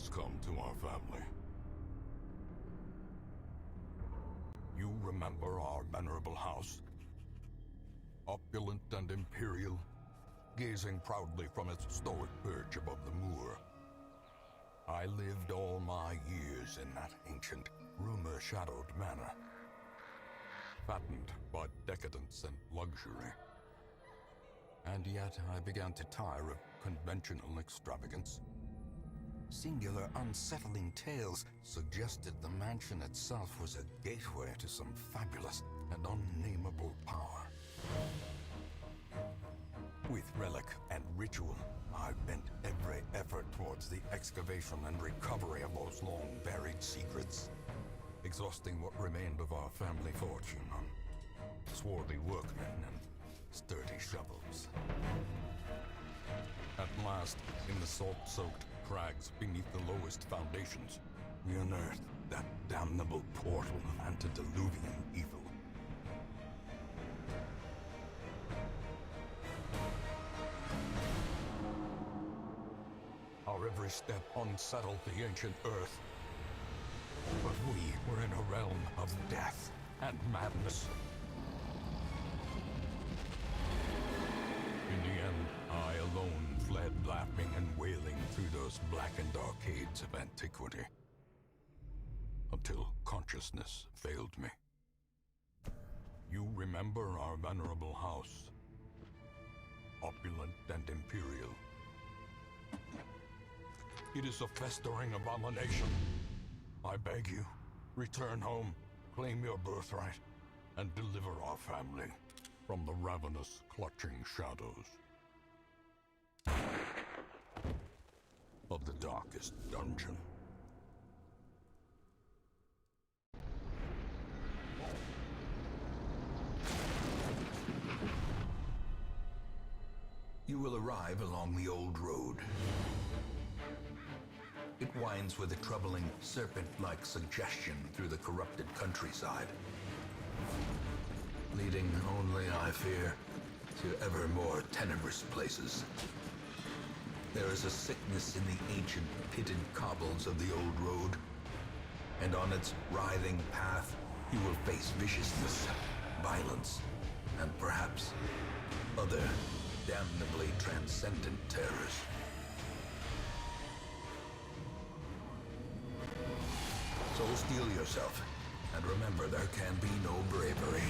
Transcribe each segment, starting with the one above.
has come to our family. You remember our venerable house? Opulent and imperial, gazing proudly from its stoic perch above the moor. I lived all my years in that ancient, rumor-shadowed manor, fattened by decadence and luxury. And yet I began to tire of conventional extravagance. Singular, unsettling tales suggested the mansion itself was a gateway to some fabulous and unnameable power. With relic and ritual, I bent every effort towards the excavation and recovery of those long-buried secrets, exhausting what remained of our family fortune on swarthy workmen and sturdy shovels. At last, in the salt-soaked crags beneath the lowest foundations, we unearthed that damnable portal of antediluvian evil. Our every step unsettled the ancient earth. But we were in a realm of death and madness. In the end, I alone fled laughing and wailing through those blackened arcades of antiquity, until consciousness failed me. You remember our venerable house, opulent and imperial. It is a festering abomination. I beg you, return home, claim your birthright, and deliver our family from the ravenous, clutching shadows of the darkest dungeon. You will arrive along the old road. It winds with a troubling, serpent-like suggestion through the corrupted countryside, leading only, I fear, to ever more tenebrous places. There is a sickness in the ancient, pitted cobbles of the old road, and on its writhing path, you will face viciousness, violence, and perhaps other damnably transcendent terrors. So steel yourself, and remember there can be no bravery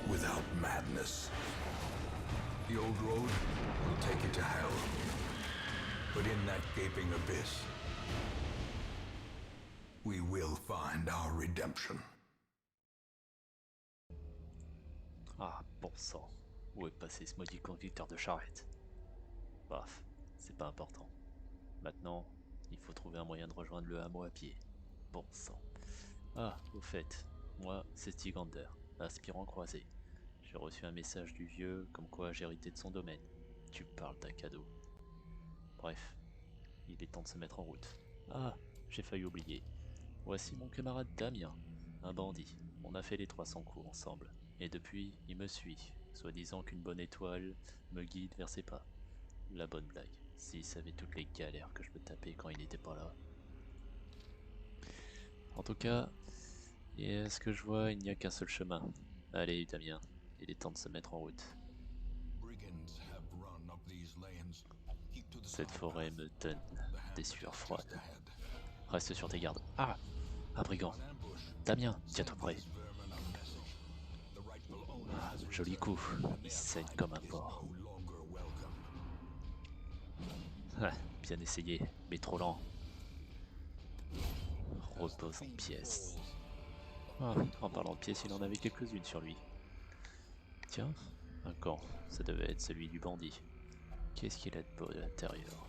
without madness. The old road will take you to hell, but in that gaping abyss, we will find our redemption. Ah, bon sang. Où est passé ce maudit conducteur de charrette? Bref, c'est pas important. Maintenant, il faut trouver un moyen de rejoindre le hameau à pied. Bon sang. Ah, au fait, moi, c'est Stigander, aspirant croisé. J'ai reçu un message du vieux, comme quoi j'héritais de son domaine. Tu parles d'un cadeau. Bref, il est temps de se mettre en route. Ah, j'ai failli oublier. Voici mon camarade Damien, un bandit. On a fait les 300 coups ensemble. Et depuis, il me suit, soi-disant qu'une bonne étoile me guide vers ses pas. La bonne blague. S'il savait toutes les galères que je me tapais quand il n'était pas là. En tout cas, et à ce que je vois, il n'y a qu'un seul chemin. Allez, Damien, il est temps de se mettre en route. Cette forêt me donne des sueurs froides. Reste sur tes gardes. Ah, un brigand. Damien, tiens-toi prêt. Ah, joli coup, il saigne comme un porc. Ah, bien essayé, mais trop lent. Repose en pièces. Ah, en parlant de pièces, il en avait quelques-unes sur lui. Tiens, un gant, ça devait être celui du bandit. Qu'est-ce qu'il a de beau à l'intérieur?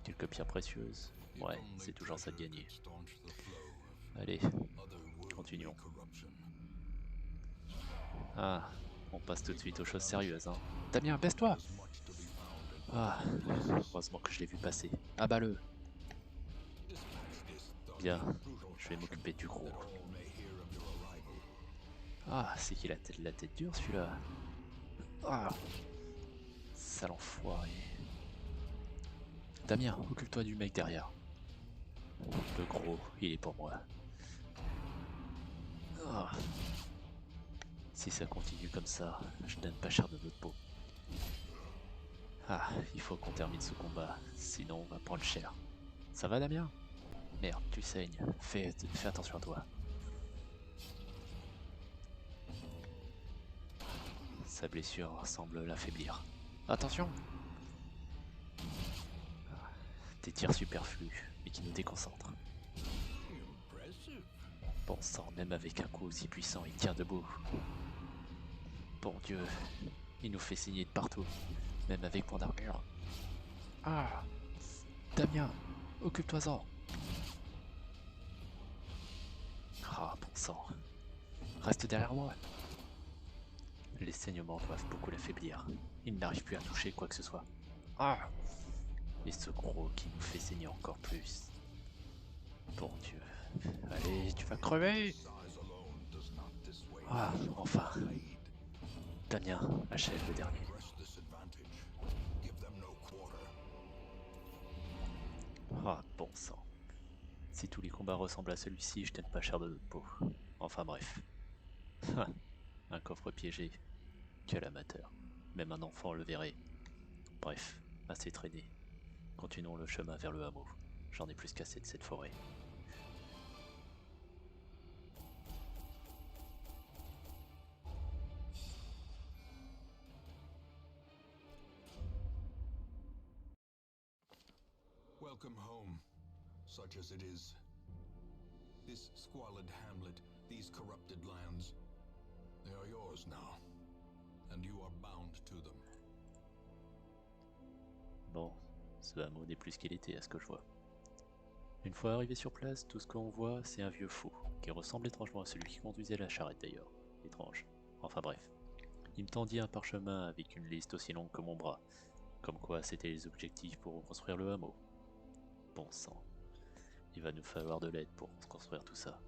Quelques pierres précieuses? Ouais, c'est toujours ça de gagner. Allez, continuons. Ah, on passe tout de suite aux choses sérieuses, hein. Damien, baisse-toi! Ah, heureusement que je l'ai vu passer. Abat-le! Bien, je vais m'occuper du gros. Ah, c'est qu'il a la tête dure celui-là. Ah, sale enfoiré. Damien, occupe-toi du mec derrière. Le gros, il est pour moi. Ah. Si ça continue comme ça, je donne pas cher de notre peau. Ah, il faut qu'on termine ce combat, sinon on va prendre cher. Ça va Damien? Merde, tu saignes. Fais attention à toi. Sa blessure semble l'affaiblir. Attention! Des tirs superflus, mais qui nous déconcentrent. Bon sang, même avec un coup aussi puissant, il tient debout. Bon Dieu, il nous fait saigner de partout, même avec mon armure. Ah! Damien, occupe-toi-en! Ah, bon sang. Reste derrière moi. Les saignements doivent beaucoup l'affaiblir. Il n'arrive plus à toucher quoi que ce soit. Ah! Et ce gros qui nous fait saigner encore plus. Bon Dieu. Allez, tu vas crever! Ah, enfin. Damien, achève le dernier. Ah, bon sang. Si tous les combats ressemblent à celui-ci, je t'aime pas cher de notre peau. Enfin bref. Un coffre piégé. Quel amateur. Même un enfant le verrait. Bref, assez traîné. Continuons le chemin vers le hameau. J'en ai plus qu'assez de cette forêt. Welcome home, such as it is. This squalid hamlet, these corrupted lands, they are yours now, and you are bound to them. Bon, ce hameau n'est plus ce qu'il était à ce que je vois. Une fois arrivé sur place, tout ce qu'on voit, c'est un vieux fou, qui ressemble étrangement à celui qui conduisait la charrette d'ailleurs. Étrange. Enfin bref. Il me tendit un parchemin avec une liste aussi longue que mon bras, comme quoi c'était les objectifs pour reconstruire le hameau. Bon sang. Il va nous falloir de l'aide pour construire tout ça.